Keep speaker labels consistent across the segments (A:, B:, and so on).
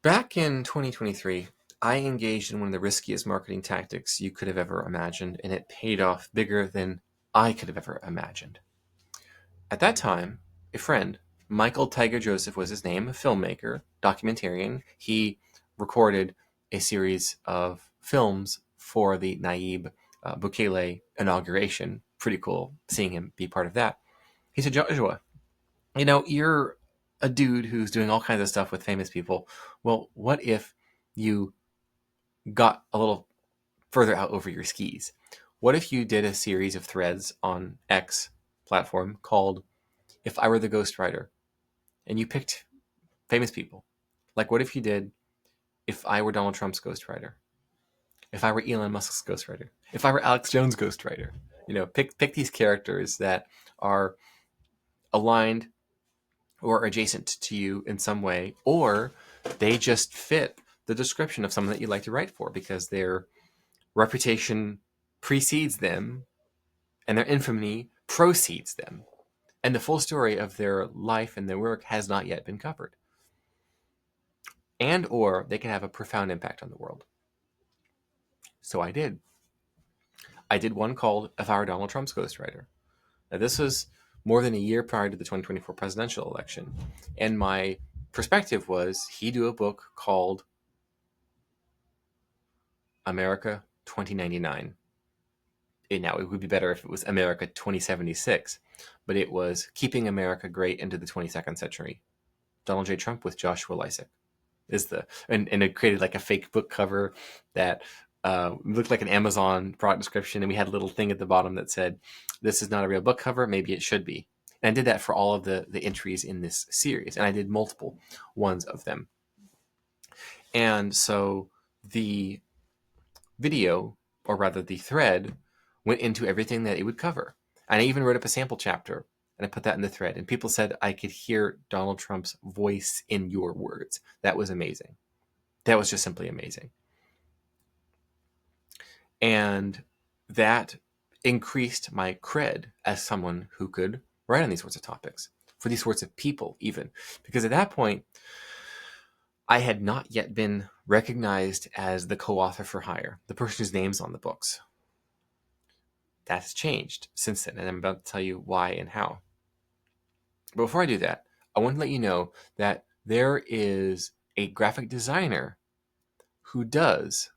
A: Back in 2023, I engaged in one of the riskiest marketing tactics you could have ever imagined, and it paid off bigger than I could have ever imagined. At that time, a friend, Michael Tiger Joseph was his name, a filmmaker, documentarian. He recorded a series of films for the Nayib Bukele inauguration. Pretty cool seeing him be part of that. He said, Joshua, you're a dude who's doing all kinds of stuff with famous people. Well, what if you got a little further out over your skis? What if you did a series of threads on X platform called If I Were the Ghostwriter? And you picked famous people. Like, what if you did If I Were Donald Trump's ghostwriter? If I were Elon Musk's ghostwriter? If I were Alex Jones' ghostwriter? Pick these characters that are aligned or adjacent to you in some way, or they just fit the description of someone that you'd like to write for because their reputation precedes them and their infamy precedes them. And the full story of their life and their work has not yet been covered. And or they can have a profound impact on the world. So I did. I did one called If I Were Donald Trump's Ghostwriter. Now this was more than a year prior to the 2024 presidential election. And my perspective was he'd do a book called America 2099. Now, it would be better if it was America 2076, but it was Keeping America Great into the 22nd Century. Donald J. Trump with Joshua Lisec and it created like a fake book cover that looked like an Amazon product description, and we had a little thing at the bottom that said, "This is not a real book cover. Maybe it should be." And I did that for all of the entries in this series, and I did multiple ones of them. And so the video, or rather the thread, went into everything that it would cover. And I even wrote up a sample chapter, and I put that in the thread. And people said I could hear Donald Trump's voice in your words. That was amazing. That was just simply amazing. And that increased my cred as someone who could write on these sorts of topics, for these sorts of people even. Because at that point, I had not yet been recognized as the co-author for hire, the person whose name's on the books. That's changed since then, and I'm about to tell you why and how. But before I do that, I want to let you know that there is a graphic designer who does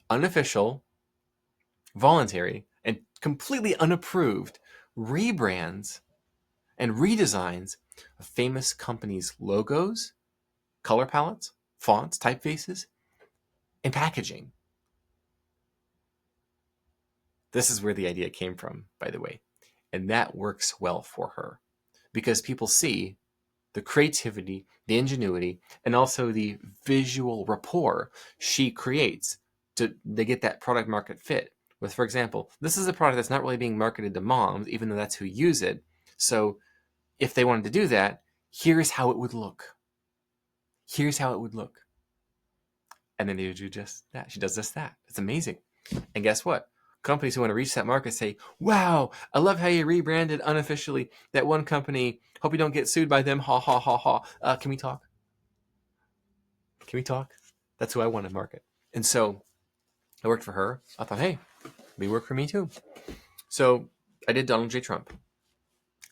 A: unofficial, voluntary, and completely unapproved rebrands and redesigns of famous companies' logos, color palettes, fonts, typefaces, and packaging. This is where the idea came from, by the way. And that works well for her because people see the creativity, the ingenuity, and also the visual rapport she creates they get that product market fit with, for example, this is a product that's not really being marketed to moms, even though that's who use it. So if they wanted to do that, here's how it would look. Here's how it would look. And then they do just that. She does just that. It's amazing. And guess what? Companies who want to reach that market say, wow, I love how you rebranded unofficially that one company. Hope you don't get sued by them. Ha, ha, ha, ha. Can we talk? Can we talk? That's who I want to market. And so I worked for her. I thought, hey, maybe work for me too. So I did Donald J. Trump.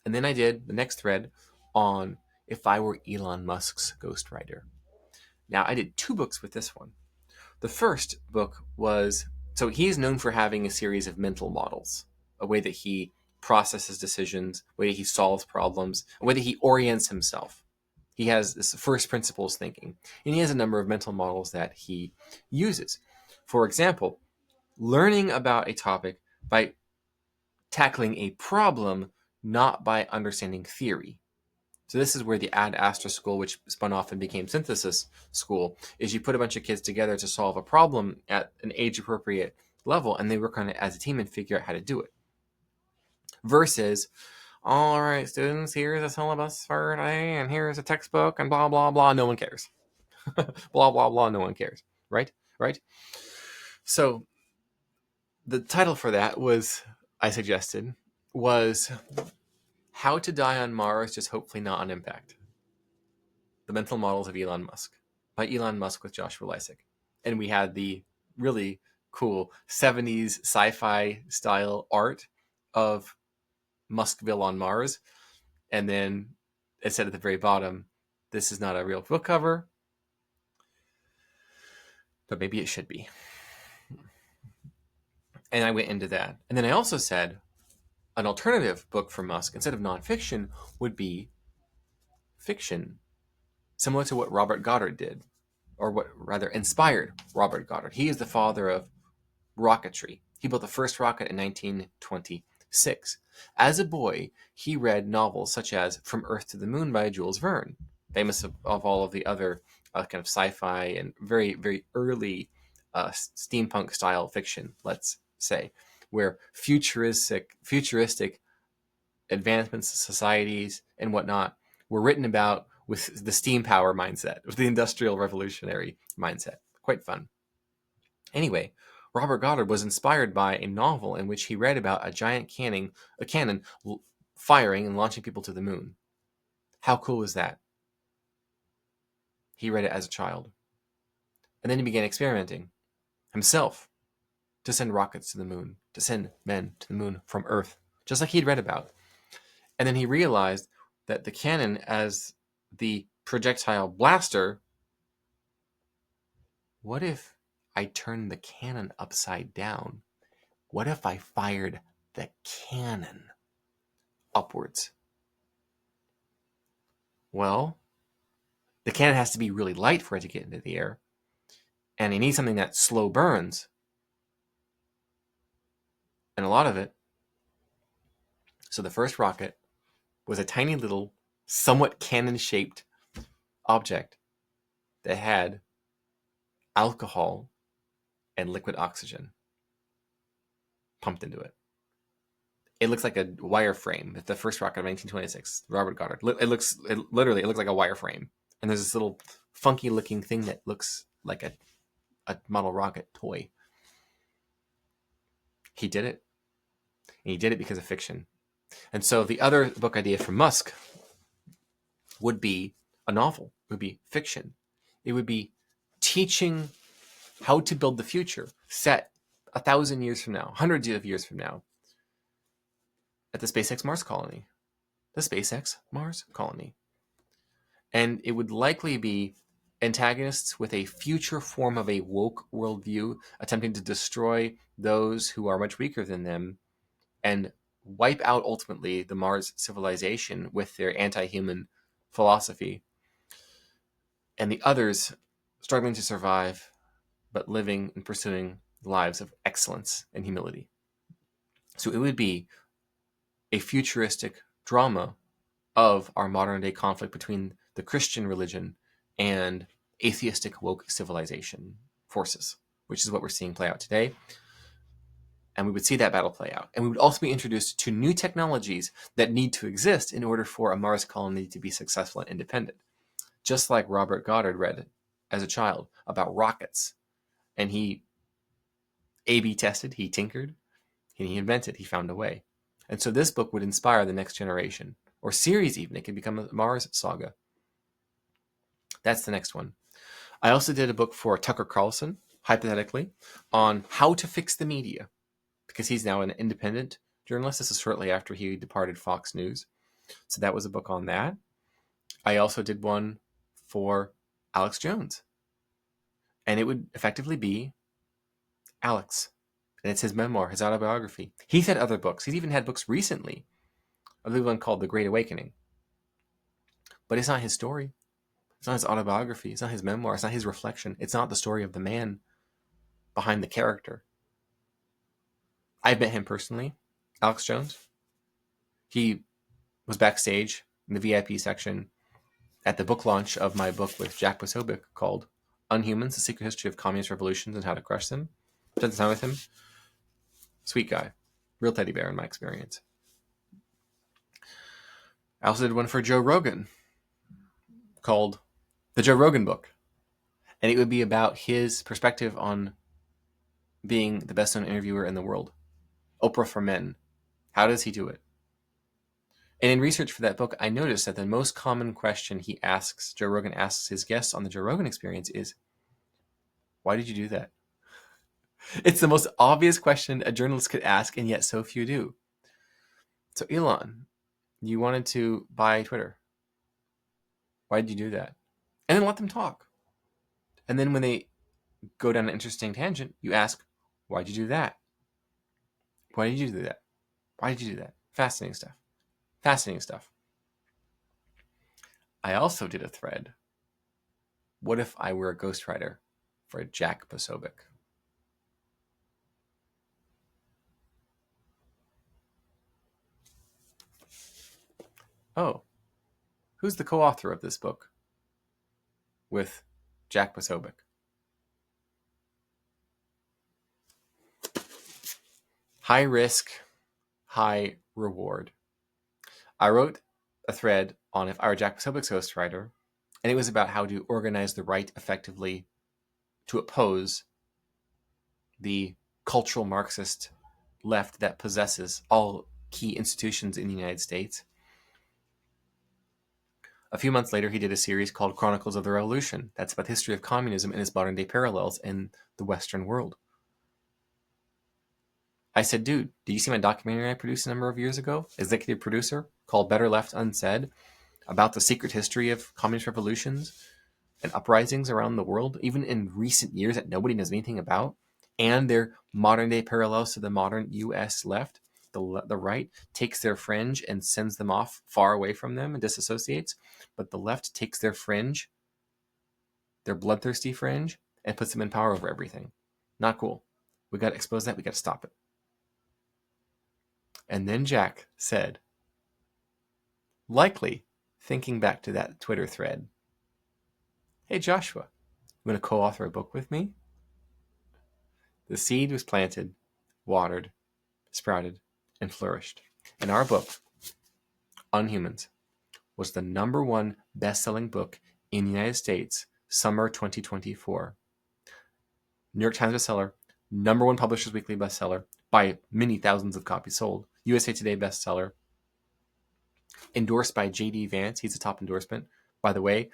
A: And then I did the next thread on If I Were Elon Musk's ghostwriter. Now, I did 2 books with this one. The first book was, so he's known for having a series of mental models, a way that he processes decisions, a way that he solves problems, a way that he orients himself. He has this first principles thinking, and he has a number of mental models that he uses. For example, learning about a topic by tackling a problem, not by understanding theory. So this is where the Ad Astra school, which spun off and became Synthesis School, is you put a bunch of kids together to solve a problem at an age-appropriate level, and they work on it as a team and figure out how to do it. Versus, all right, students, here's a syllabus for today, and here's a textbook, and blah, blah, blah, no one cares. Blah, blah, blah, no one cares. Right? So the title for that I suggested, was How to Die on Mars, Just Hopefully Not on Impact. The Mental Models of Elon Musk, by Elon Musk with Joshua Lisec. And we had the really cool 70s sci-fi style art of Muskville on Mars. And then it said at the very bottom, this is not a real book cover, but maybe it should be. And I went into that. And then I also said an alternative book for Musk, instead of nonfiction, would be fiction, similar to what Robert Goddard did, or what rather inspired Robert Goddard. He is the father of rocketry. He built the first rocket in 1926. As a boy, he read novels such as From Earth to the Moon by Jules Verne, famous of all of the other kind of sci-fi and very, very early steampunk style fiction, let's say, where futuristic advancements, societies, and whatnot were written about with the steam power mindset, with the industrial revolutionary mindset. Quite fun. Anyway, Robert Goddard was inspired by a novel in which he read about a giant cannon firing and launching people to the moon. How cool is that? He read it as a child. And then he began experimenting himself to send rockets to the moon, to send men to the moon from Earth, just like he'd read about. And then he realized that the cannon as the projectile blaster, what if I turned the cannon upside down? What if I fired the cannon upwards? Well, the cannon has to be really light for it to get into the air. And you need something that slow burns. And a lot of it. So the first rocket was a tiny little, somewhat cannon-shaped object that had alcohol and liquid oxygen pumped into it. It looks like a wireframe. The first rocket of 1926, Robert Goddard. It looks like a wireframe. And there's this little funky-looking thing that looks like a model rocket toy. He did it. And he did it because of fiction. And so the other book idea from Musk would be a novel. It would be fiction. It would be teaching how to build the future, set 1,000 years from now, hundreds of years from now, at the SpaceX Mars colony. The SpaceX Mars colony. And it would likely be antagonists with a future form of a woke worldview, attempting to destroy those who are much weaker than them and wipe out ultimately the Mars civilization with their anti-human philosophy. And the others struggling to survive, but living and pursuing lives of excellence and humility. So it would be a futuristic drama of our modern day conflict between the Christian religion and atheistic woke civilization forces, which is what we're seeing play out today. And we would see that battle play out. And we would also be introduced to new technologies that need to exist in order for a Mars colony to be successful and independent. Just like Robert Goddard read as a child about rockets. And he A/B tested, he tinkered, and he invented, he found a way. And so this book would inspire the next generation, or series even. It could become a Mars saga. That's the next one. I also did a book for Tucker Carlson, hypothetically, on how to fix the media, because he's now an independent journalist. This is shortly after he departed Fox News. So that was a book on that. I also did one for Alex Jones. And it would effectively be Alex. And it's his memoir, his autobiography. He's had other books. He's even had books recently. I believe one called The Great Awakening. But it's not his story. It's not his autobiography. It's not his memoir. It's not his reflection. It's not the story of the man behind the character. I've met him personally, Alex Jones. He was backstage in the VIP section at the book launch of my book with Jack Posobiec called Unhumans, The Secret History of Communist Revolutions and How to Crush Them. Spent the time with him. Sweet guy. Real teddy bear in my experience. I also did one for Joe Rogan called The Joe Rogan Book. And it would be about his perspective on being the best-known interviewer in the world. Oprah for Men. How does he do it? And in research for that book, I noticed that the most common question Joe Rogan asks his guests on the Joe Rogan Experience is, why did you do that? It's the most obvious question a journalist could ask, and yet so few do. So Elon, you wanted to buy Twitter. Why did you do that? And then let them talk. And then when they go down an interesting tangent, you ask, why did you do that? Why did you do that? Why did you do that? Fascinating stuff. Fascinating stuff. I also did a thread. What if I were a ghostwriter for Jack Posobiec? Oh, who's the co-author of this book with Jack Posobiec? High risk, high reward. I wrote a thread on if I were Jack Posobiec's ghostwriter, and it was about how to organize the right effectively to oppose the cultural Marxist left that possesses all key institutions in the United States. A few months later, he did a series called Chronicles of the Revolution. That's about the history of communism and its modern-day parallels in the Western world. I said, dude, did you see my documentary I produced a number of years ago? Executive producer, called Better Left Unsaid, about the secret history of communist revolutions and uprisings around the world, even in recent years that nobody knows anything about, and their modern-day parallels to the modern U.S. left. The right takes their fringe and sends them off far away from them and disassociates, but the left takes their fringe, their bloodthirsty fringe, and puts them in power over everything. Not cool. We got to expose that. We got to stop it. And then Jack said, likely thinking back to that Twitter thread, hey, Joshua, you want to co-author a book with me? The seed was planted, watered, sprouted, and flourished. And our book, Unhumans, was the #1 best-selling book in the United States, summer 2024. New York Times bestseller, #1 Publishers Weekly bestseller by many thousands of copies sold, USA Today bestseller, endorsed by J.D. Vance. He's a top endorsement. By the way,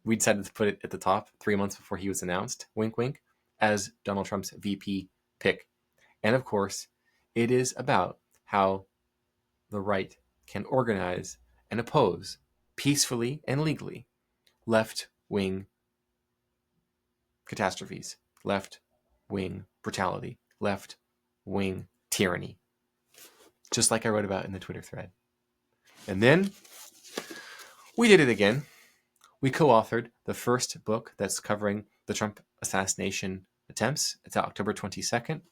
A: we decided to put it at the top 3 months before he was announced, wink, wink, as Donald Trump's VP pick. And of course, it is about how the right can organize and oppose peacefully and legally left-wing catastrophes, left-wing brutality, left-wing tyranny, just like I wrote about in the Twitter thread. And then we did it again. We co-authored the first book that's covering the Trump assassination attempts. It's out October 22nd.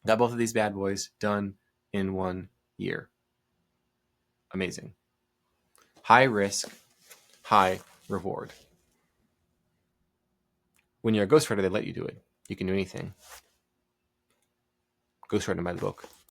A: Got both of these bad boys done in 1 year. Amazing. High risk, high reward. When you're a ghostwriter, they let you do it. You can do anything. Ghostwriter by the book.